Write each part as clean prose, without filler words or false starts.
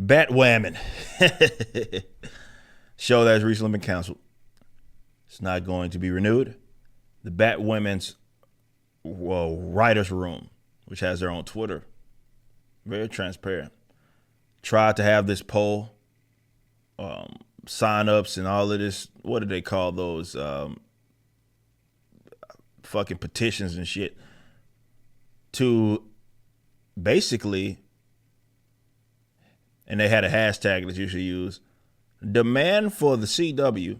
Batwoman show that has recently been canceled. It's not going to be renewed. The Batwomen's writers' room, which has their own Twitter, very transparent, tried to have this poll, sign-ups and all of this. What do they call those? Fucking petitions and shit to basically, and they had a hashtag that you should use, demand for the CW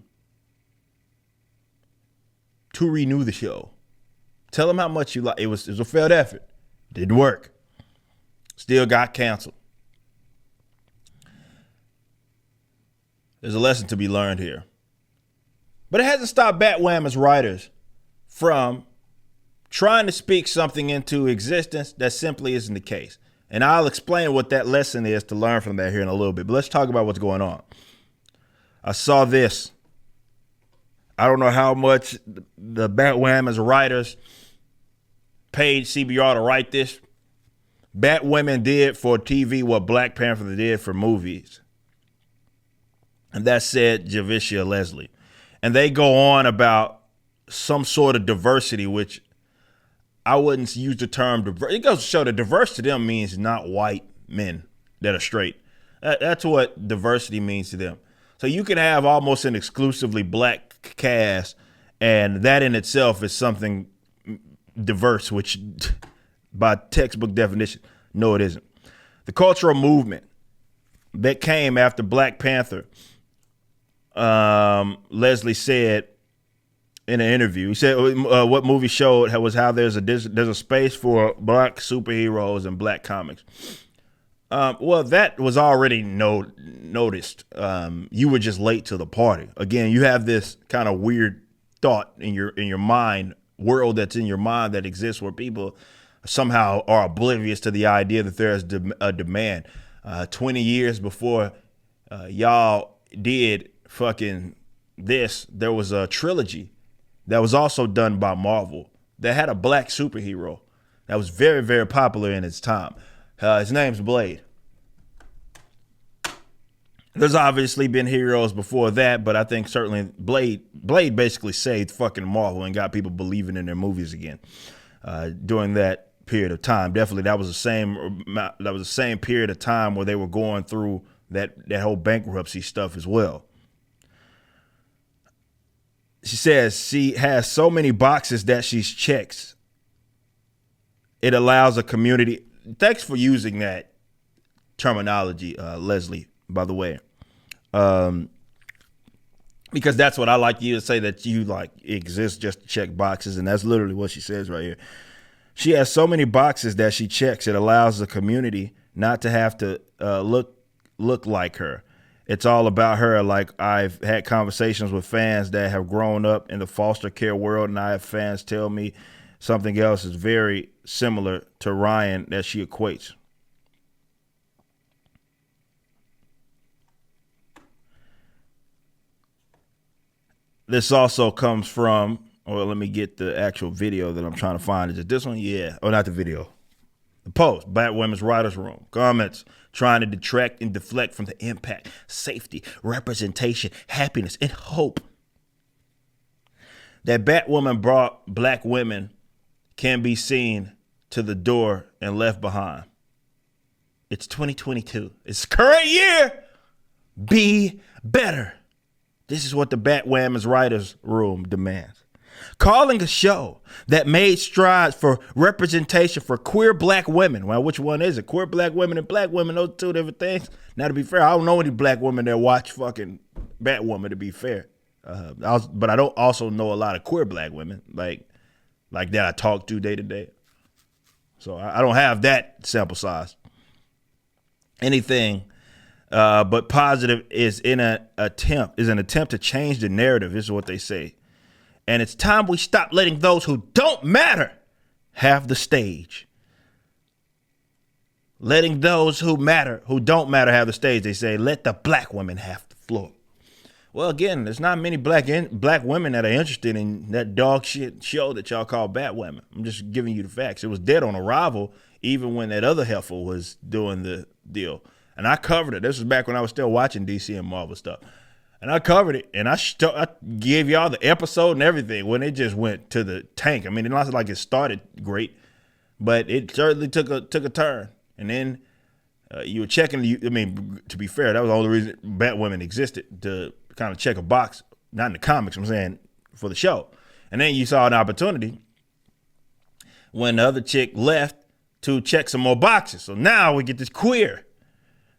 to renew the show. Tell them how much you like. It was a failed effort. Didn't work. Still got canceled. There's a lesson to be learned here. But it hasn't stopped Batwoman's writers from trying to speak something into existence that simply isn't the case. And I'll explain what that lesson is to learn from that here in a little bit. But let's talk about what's going on. I saw this. I don't know how much the Batwoman's writers paid CBR to write this. Batwoman did for TV what Black Panther did for movies. And that said Javicia Leslie. And they go on about some sort of diversity, which I wouldn't use the term diversity. It goes to show that diverse to them means not white men that are straight. That's what diversity means to them. So you can have almost an exclusively black cast, and that in itself is something diverse, which by textbook definition, no, it isn't. The cultural movement that came after Black Panther, Leslie said in an interview, he said what movie showed was how there's a space for black superheroes and black comics. Well, that was already noticed. You were just late to the party. Again, you have this kind of weird thought in your mind, world that's in your mind that exists where people somehow are oblivious to the idea that there's a demand. 20 years before y'all did fucking this, there was a trilogy that was also done by Marvel that had a black superhero that was very, very popular in its time. His name's Blade. There's obviously been heroes before that, but I think certainly Blade basically saved fucking Marvel and got people believing in their movies again during that period of time. Definitely, that was the same period of time where they were going through that whole bankruptcy stuff as well. She says she has so many boxes that she checks. It allows a community. Thanks for using that terminology, Leslie, by the way. Because that's what I like you to say, that you like exist just to check boxes. And that's literally what she says right here. She has so many boxes that she checks. It allows the community not to have to look like her. It's all about her. Like, I've had conversations with fans that have grown up in the foster care world, and I have fans tell me something else is very similar to Ryan that she equates. This also comes from, let me get the actual video that I'm trying to find. Is it this one? Yeah. Oh, not the video. The post, Batwoman's writers' room. Comments trying to detract and deflect from the impact, safety, representation, happiness, and hope that Batwoman brought black women can be seen to the door and left behind. It's 2022. It's current year. Be better. This is what the Batwoman's writers' room demands. Calling a show that made strides for representation for queer black women. Well, which one is it? Queer black women and black women, those two different things. Now, to be fair, I don't know any black women that watch fucking Batwoman, to be fair. But I don't also know a lot of queer black women like that I talk to day to day. So I don't have that sample size. Anything but positive is an attempt to change the narrative. This is what they say. And it's time we stop letting those who don't matter have the stage. Letting those who don't matter have the stage. They say, let the black women have the floor. Well, again, there's not many black women that are interested in that dog shit show that y'all call Batwoman. I'm just giving you the facts. It was dead on arrival, even when that other heifer was doing the deal. And I covered it. This was back when I was still watching DC and Marvel stuff. And I covered it, and I gave y'all the episode and everything when it just went to the tank. I mean, it's not like it started great, but it certainly took a turn. And then you were checking. I mean, to be fair, that was the only reason Batwoman existed, to kind of check a box, not in the comics, I'm saying, for the show. And then you saw an opportunity when the other chick left to check some more boxes. So now we get this queer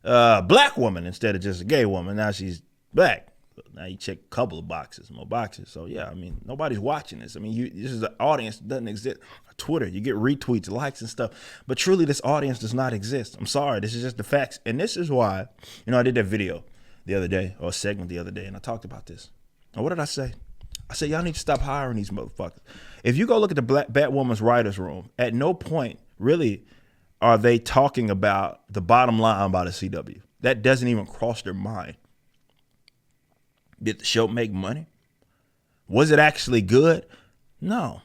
black woman instead of just a gay woman. Now she's black. So now you check a couple of boxes, more boxes. So yeah, I mean, nobody's watching this. I mean, this is an audience that doesn't exist. Twitter, you get retweets, likes and stuff. But truly, this audience does not exist. I'm sorry. This is just the facts. And this is why, I did that video the other day, or a segment the other day, and I talked about this. And what did I say? I said, y'all need to stop hiring these motherfuckers. If you go look at the Batwoman's writer's room, at no point really are they talking about the bottom line about a CW. That doesn't even cross their mind. Did the show make money? Was it actually good? No.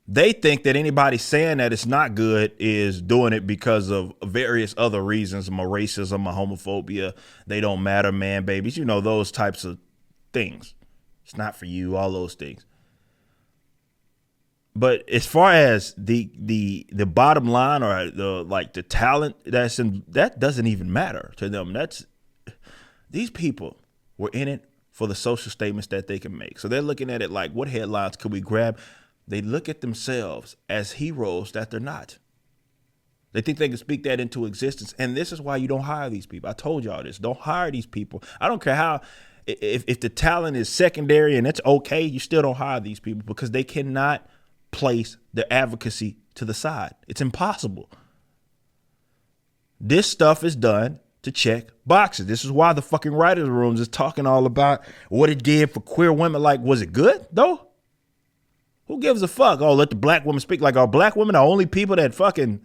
They think that anybody saying that it's not good is doing it because of various other reasons, my racism, my homophobia, they don't matter, man, babies, those types of things. It's not for you, all those things. But as far as the bottom line or the talent that doesn't even matter to them. These people were in it for the social statements that they can make. So they're looking at it like, what headlines could we grab? They look at themselves as heroes that they're not. They think they can speak that into existence. And this is why you don't hire these people. I told y'all this. Don't hire these people. I don't care how, if the talent is secondary and it's okay, you still don't hire these people because they cannot place their advocacy to the side. It's impossible. This stuff is done to check boxes. This is why the fucking writers' rooms is talking all about what it did for queer women. Like, was it good though? Who gives a fuck? Oh, let the black women speak. Like, are black women the only people that fucking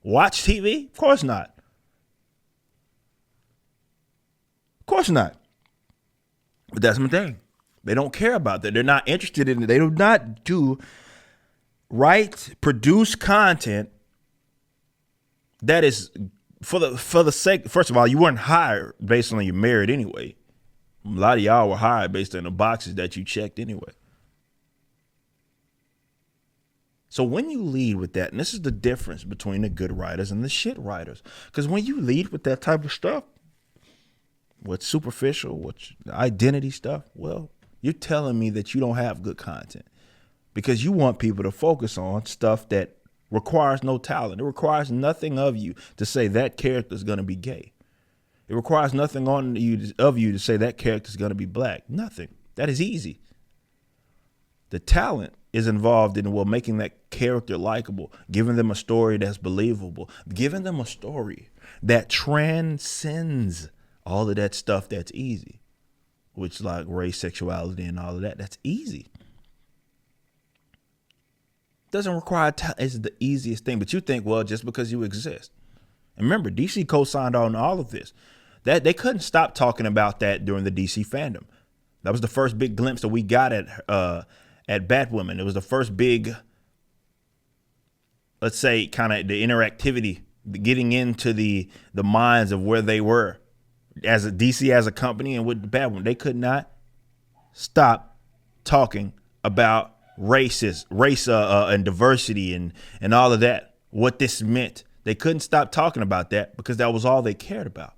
watch TV? Of course not. Of course not. But that's my thing. They don't care about that. They're not interested in it. They do not produce content that is for the sake. First of all, you weren't hired based on your merit anyway. A lot of y'all were hired based on the boxes that you checked anyway. So when you lead with that, and this is the difference between the good writers and the shit writers, because when you lead with that type of stuff, what's superficial, what's identity stuff, well, you're telling me that you don't have good content because you want people to focus on stuff that requires no talent. It requires nothing of you to say that character is going to be gay. It requires nothing of you to say that character is going to be black. Nothing. That is easy. The talent is involved in, making that character likable, giving them a story that's believable, giving them a story that transcends all of that stuff that's easy, which like race, sexuality, and all of that. That's easy. Doesn't require talent. It's the easiest thing. But you think, well, just because you exist. And remember, DC co-signed on all of this. That they couldn't stop talking about that during the DC fandom. That was the first big glimpse that we got at Batwoman. It was the first big, let's say, kind of the interactivity, getting into the minds of where they were as a DC as a company and with Batwoman. They could not stop talking about race and diversity and all of that, what this meant. They couldn't stop talking about that because that was all they cared about.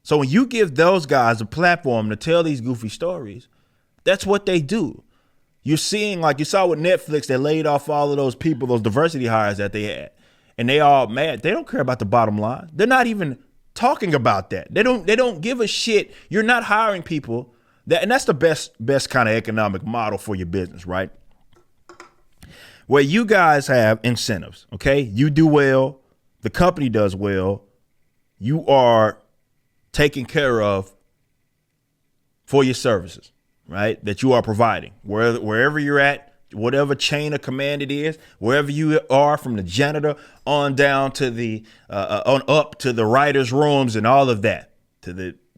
So when you give those guys a platform to tell these goofy stories, that's what they do. You're seeing, like you saw with Netflix, they laid off all of those people, those diversity hires that they had, and they all mad. They don't care about the bottom line. They're not even talking about that. They don't give a shit. You're not hiring people and that's the best kind of economic model for your business, right? Where you guys have incentives, okay? You do well, the company does well, you are taken care of for your services, right? That you are providing wherever you're at, whatever chain of command it is, wherever you are, from the janitor on down to on up to the writers' rooms and all of that.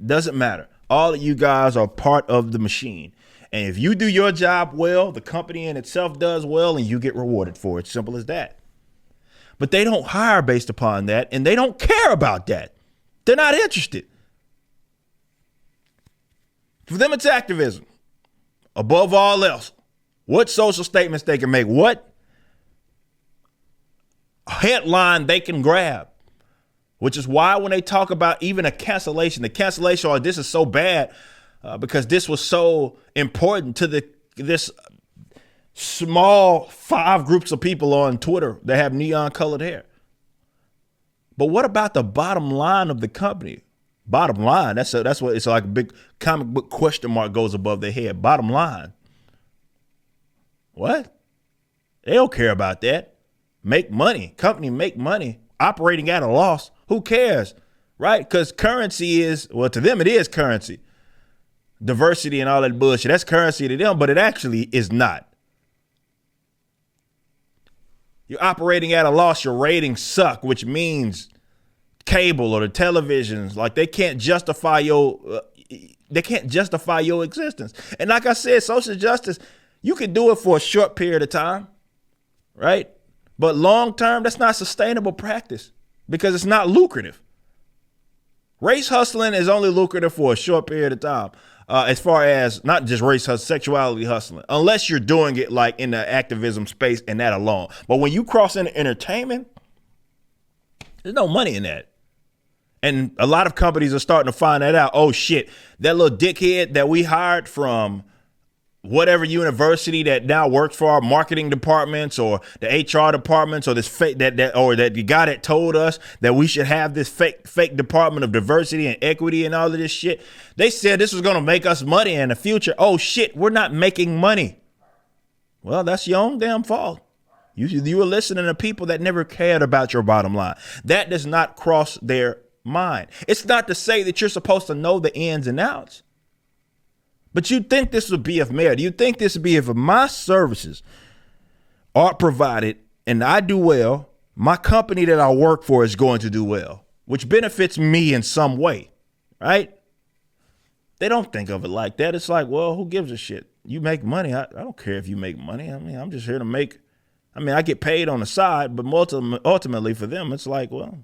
Doesn't matter. All of you guys are part of the machine. And if you do your job well, the company in itself does well, and you get rewarded for it. Simple as that. But they don't hire based upon that, and they don't care about that. They're not interested. For them, it's activism. Above all else, what social statements they can make, what headline they can grab, which is why when they talk about even a cancellation, the cancellation, or this is so bad because this was so important to this small 5 groups of people on Twitter that have neon colored hair. But what about the bottom line of the company? Bottom line, that's what it's like. A big comic book question mark goes above their head. Bottom line. What? They don't care about that. Make money. Company make money. Operating at a loss. Who cares? Right? Because currency is, well, to them it is currency. Diversity and all that bullshit. That's currency to them, but it actually is not. You're operating at a loss. Your ratings suck, which means cable or the televisions, like they can't justify your existence. And like I said, social justice, you can do it for a short period of time, right? But long term, that's not sustainable practice because it's not lucrative. Race hustling is only lucrative for a short period of time. As far as not just race hustling, sexuality hustling, unless you're doing it like in the activism space and that alone. But when you cross into entertainment, there's no money in that. And a lot of companies are starting to find that out. Oh shit, that little dickhead that we hired from whatever university that now works for our marketing departments or the HR departments, or this fake that the guy that told us that we should have this fake department of diversity and equity and all of this shit. They said this was going to make us money in the future. Oh shit, we're not making money. Well, that's your own damn fault. You were listening to people that never cared about your bottom line. That does not cross their mind. It's not to say that you're supposed to know the ins and outs. But you'd think this would be if merit. You'd think this would be if my services are provided and I do well, my company that I work for is going to do well, which benefits me in some way, right? They don't think of it like that. It's like, well, who gives a shit? You make money. I don't care if you make money. I mean, I'm just here to make, I get paid on the side, but ultimately for them, it's like, well,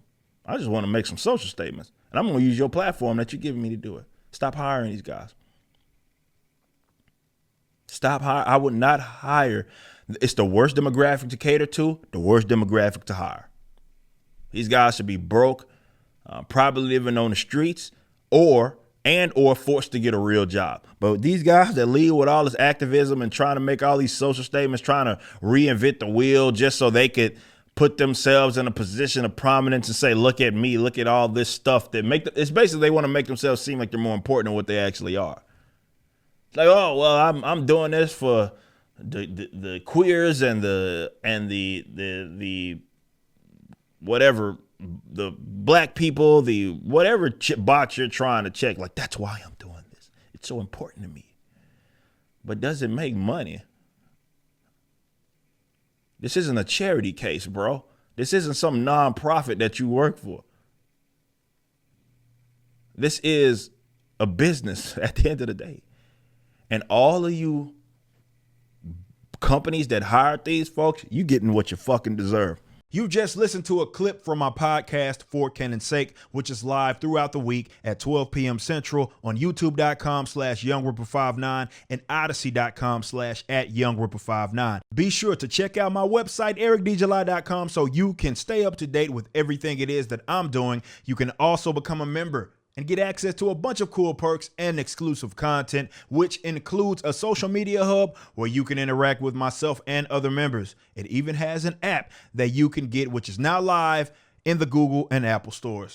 I just want to make some social statements and I'm going to use your platform that you're giving me to do it. Stop hiring these guys. Stop hire. I would not hire. It's the worst demographic to cater to, the worst demographic to hire. These guys should be broke, probably living on the streets, or forced to get a real job. But these guys that lead with all this activism and trying to make all these social statements, trying to reinvent the wheel just so they could put themselves in a position of prominence and say, look at me, look at all this stuff that it's basically they want to make themselves seem like they're more important than what they actually are. Like, oh well, I'm doing this for the queers and the whatever, the black people, the whatever box you're trying to check. Like, that's why I'm doing this. It's so important to me. But does it make money? This isn't a charity case, bro. This isn't some nonprofit that you work for. This is a business at the end of the day. And all of you companies that hired these folks, you getting what you fucking deserve. You just listened to a clip from my podcast, For Canon's Sake, which is live throughout the week at 12 p.m. Central on youtube.com/YoungRipper59 and odyssey.com/@YoungRipper59. Be sure to check out my website, ericdjuly.com, so you can stay up to date with everything it is that I'm doing. You can also become a member and get access to a bunch of cool perks and exclusive content, which includes a social media hub where you can interact with myself and other members. It even has an app that you can get, which is now live in the Google and Apple stores.